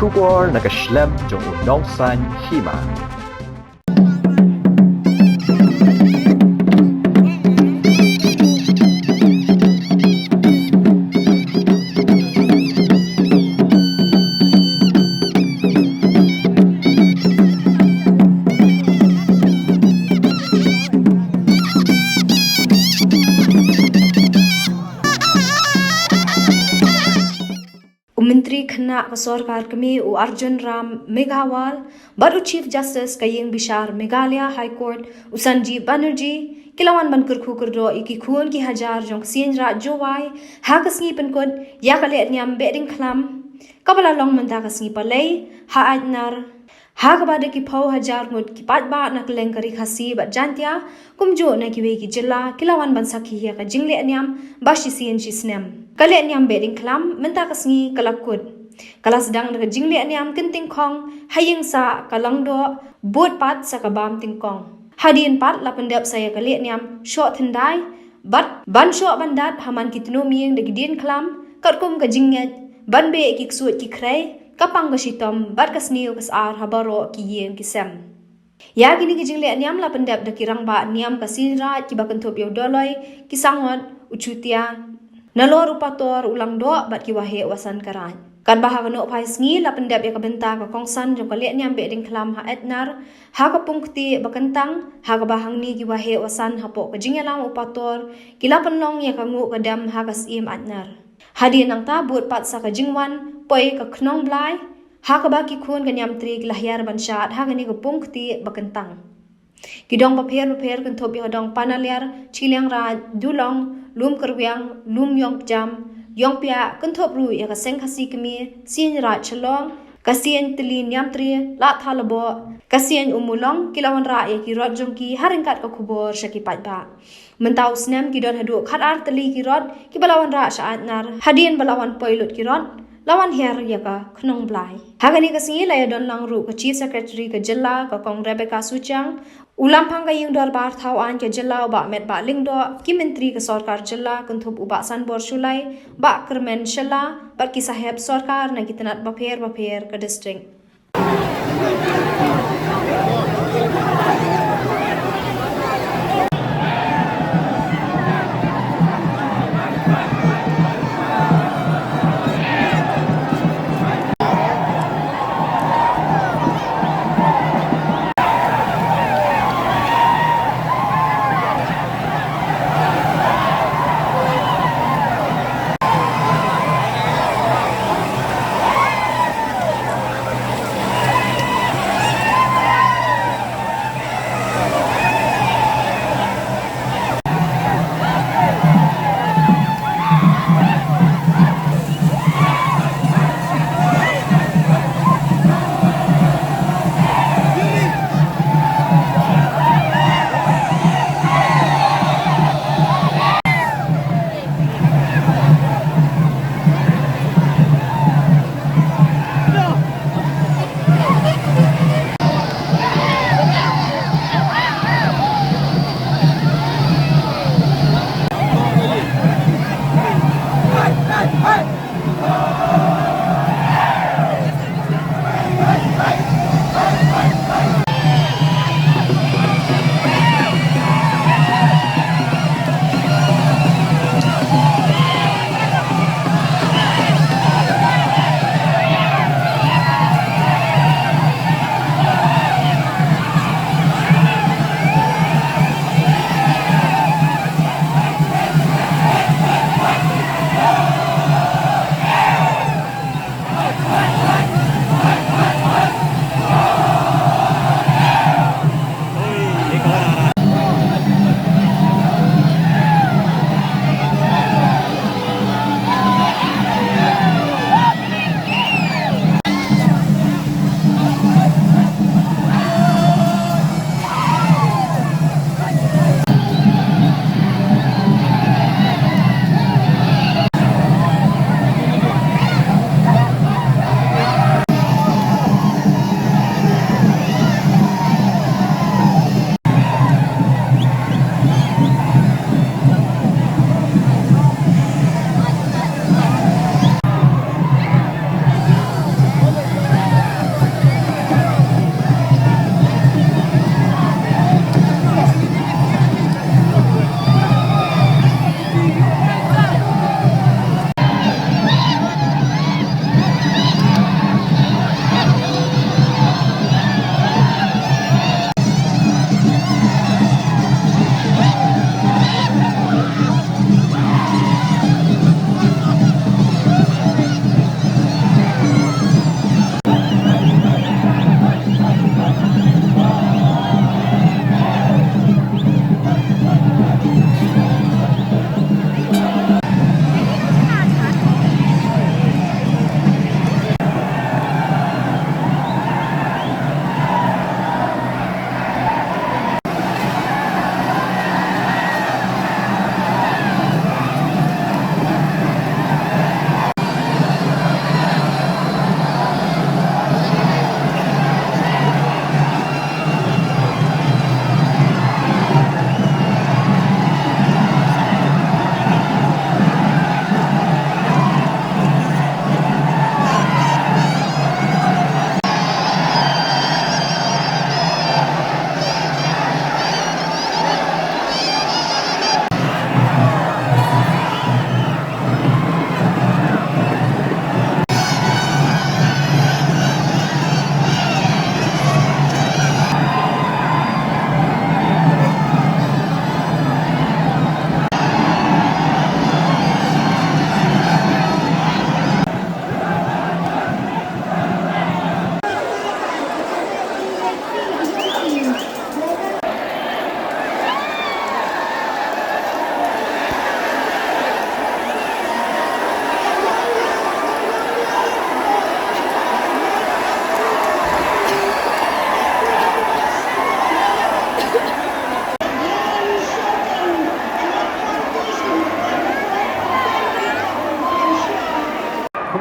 Shubor nakaslem jong unongsan hima. Menteri Khana Sorkar kami u Arjun Ram Meghawal, baru Chief Justice Kaying Bishar Meghalaya High Court u Sanjeev Banerjee, kilawan ban kurku kurdo iki kuon ki hajar jong sien ra jowai, ha kasngi penkod ya kale nyam beding klam, kabala long menta kasngi palai, ha ajnar ha kabade ki pau hajar ngut ki patba nak lengkari khasi bat jantia, kumjo na ki we ki jilla, kilawan ban sakhi ya ka jingle nyam, bashi sien snem. Kalian yang beding kelam menta kasngi kalakut. Kala sedang dengan jingle niam kenting kong hayeng sa kalang do bot pat sa kabam tingkong. Hadin pat la pendap saya kalian niam shot tendai bat ban shot bandat haman kitno mieng de gidin kelam katkum ka jinget ban be ki suat ki krai kapang basitom bat kasni kas ar habaro ki yen kisem. Ya gini ki jingle niam la pendap de kirang ba niam kasinra ki bakentop yo doloi kisangot ucutia Nalor upator ulang doa bat ki wahe wasan karan. Kan bahawa no pai sngi la pendap ya kabenta ka kongsan jong kalian nyam be ding klam ha etnar ha ka pungkti bakentang ha ka bahang ni ki wahe wasan hapo ka jingelang upator kila penlong ya ka ngu kadam ha ka sim atnar. Hadi nang ta buat pat sa ka jingwan poi ka knong blai ha ka ba ki khun ka nyam tri lahyar ban shat ha ka ni ka pungkti bakentang. Kidong paper kan top ya dong panaliar chiliang ra dulong lum kerwiang lum yong jam yong pia kan top ru ya ka seng khasi kemi sin ra chalong kasien tilin yam tri la thalabo kasien umulong kilawan ra ya ki rot jong ki haringkat ka khubor shaki patba mentau snem ki don hadu khat ar tali ki rot ki balawan ra saat nar hadien balawan poilot ki rot lawan her ya ka khnong blai hagani ka singi la ya don lang ru ka chief secretary ka jilla ka kong Rebecca Suchang ulam phang ka yung darbar thau an ke jilla ba met ba lingdo ki menteri ka sarkar jilla kunthub uba san bor shulai ba kermen shalla par ki saheb sarkar na kitanat ba pher ka district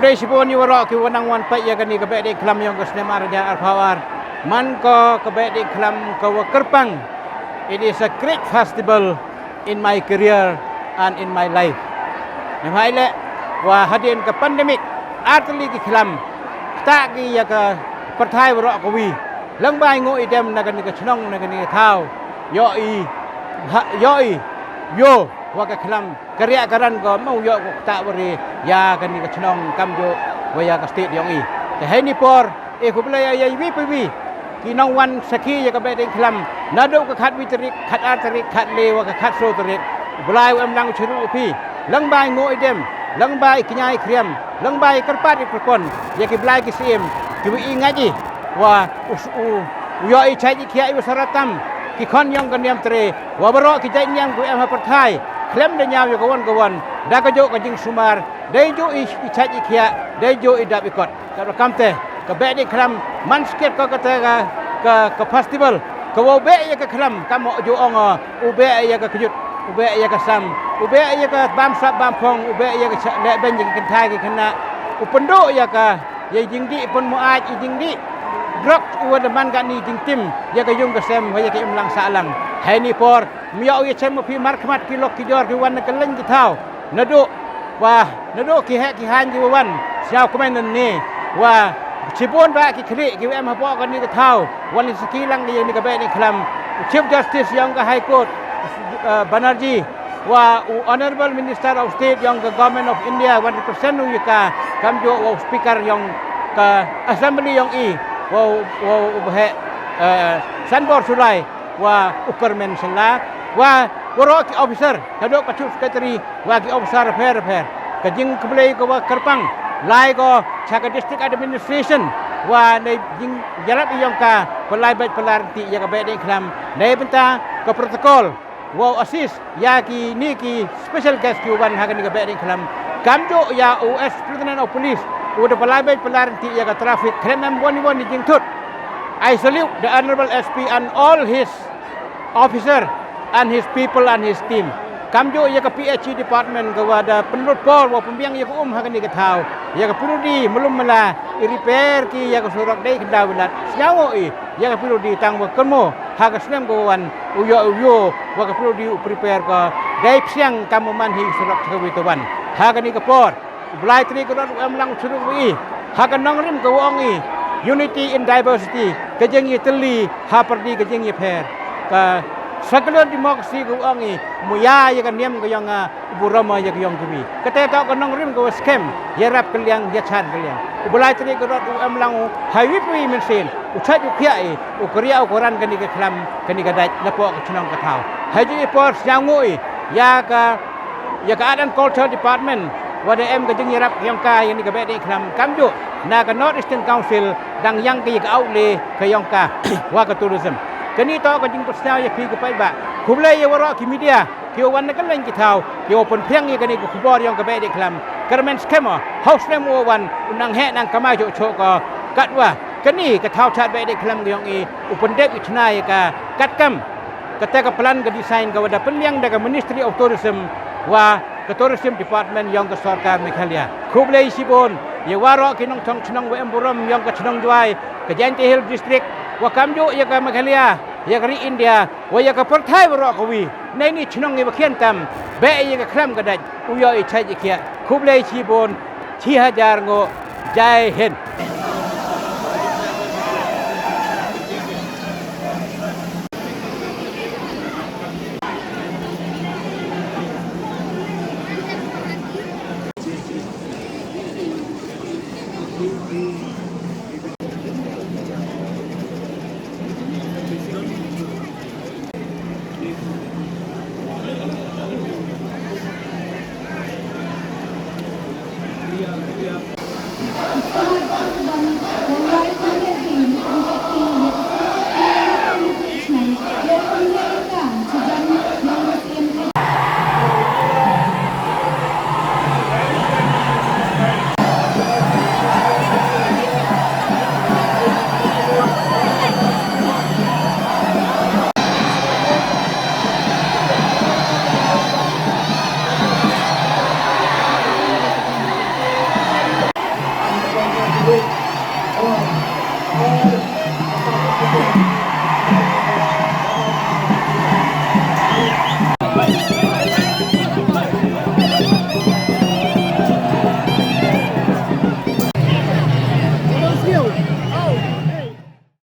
Kemudian sipun ni warok ki wanang wan pai ya gani kebek di kelam yang kesnem arja arpawar. Man ko kebek di kelam ko kerpang. It is a great festival in my career and in my life. Namai le wa hadin ke pandemik artli ki kelam. Tak ki ya ke perthai warok ko wi. Lang bai ngo idem na gani ke chnong na gani thau. Yo wa ke kelam karya karan ko mau yo ko tak beri ya kan ni ke chnong kam jo wa ya ka state yong i te hai ni por ko bela ya wi pi wi ki nong wan saki ya ka be ding kelam na do ka khat wi tarik khat ar tarik khat le wa ka khat so tarik belai am lang churu pi lang bai ngo idem lang bai kinyai kriam lang bai kerpat i perkon ya ki belai ki sim ki wi ngaji wa yo i chai ki kia i saratam ki khon yong kan yam tre wa baro ki jai nyam ku am ha perthai klem de nyam yo kawan da ka jo ka jing sumar dai jo i chat i khia dai jo i dap ikot ka kamte ka be di kram man sket ka ka festival ka wo be ya ka kram ka mo jo ong u be ya ka kujut u be ya ka sam u be ya ka bam sap bam phong u be ya ka le ben jing kan thai ki khana u pendo ya ka ye jing di pun mo aj i jing di drop u da man ka ni jing tim ya ka yung ka sem ya ka im lang sa lang hai ni por miau ye chem pi mar khmat ki lok ki jor ki wan ka leng ki thau nadu ki he ki han ki wan siao ko men ni wa chipon ba ki khri ki em ha po ka ni ka thau wan ni ski lang ni ni ka be ni khlam chief justice yang ka high court Banerjee wa honorable minister of state yang ka government of India 100% nu ka kam jo wa speaker yang ka assembly yang i wa he sanbor sulai wa upermen sela wa warok officer kadok ka chief secretary wa ki officer repair ka jing kblei ko wa kerpang lai ko chaka district administration wa nei jing jalap yong ka pelai baik pelarti ya ka be ding klam nei benta ka protokol wa assist ya ki ni ki special guest ki wan ha ka ni ka be ding klam kamjo ya US president of police udah pelai baik pelarti ya ka traffic klam boni jing thut I salute the honorable SP and all his officer and his people and his team. Kamjo ya ka PHE department ka wada penurut por wa pembiang ya ka ha ka ni ka thau ya ka purudi melum mala i repair ki ya ka surak dai ka dawilat snyawo i ya ka purudi tang wa kermo ha ka snem ko wan uyo wa ka purudi prepare ka dai psiang kamuman hi surak ka wi to wan ha ka ni ka por blai tri ka am lang suruk wi ha ka nong rim ka wong i unity in diversity ka jeng i teli ha perdi ka jeng i pher ka secular demokrasi ko angi muya ya kan niam ko yang burama ya ko yang kubi kata ta ko nong rim ko scam ya rap kaliang ya chan kaliang ubulai tri ko rat am lang hawi pi men sen u chat u khia e u korea u koran kan ni ka khlam kan ni ka dai la po ko chnong ka thau haji por syangoi ya ka art and culture department wada em ka jing rap yang ka yang ni ka be dei khlam kamju na ka North Eastern Council dang yang ka outlay ka yang ka wa ka tourism kani to ka jing persau ya pi ka pai ba khublai ya waro ki media ki wan na ka leng ki thau ki open pheng ni ka ni ku khubor yang ka be dei khlam kermen skema house name o wan unang he nang kamai jo cho ka katwa kani ka thau chat be dei khlam yang i open dep itnai ka katkam kata ka plan ka design ka wada penliang da ka Ministry of Tourism wa ka tourism department yang ka sarkar Meghalaya khublai sibon ye waro ki nong thong chnong wa emburam yang ka chnong duai ka Jainti Hill district wa kamjo ya ka Meghalaya ya ka India wa ya ka Perthai waro ka wi nei ni chnong ni ba khian tam be ya ka khram ka dai uyo i chai kia khublai sibon 6000 ngo Jai Hind. all the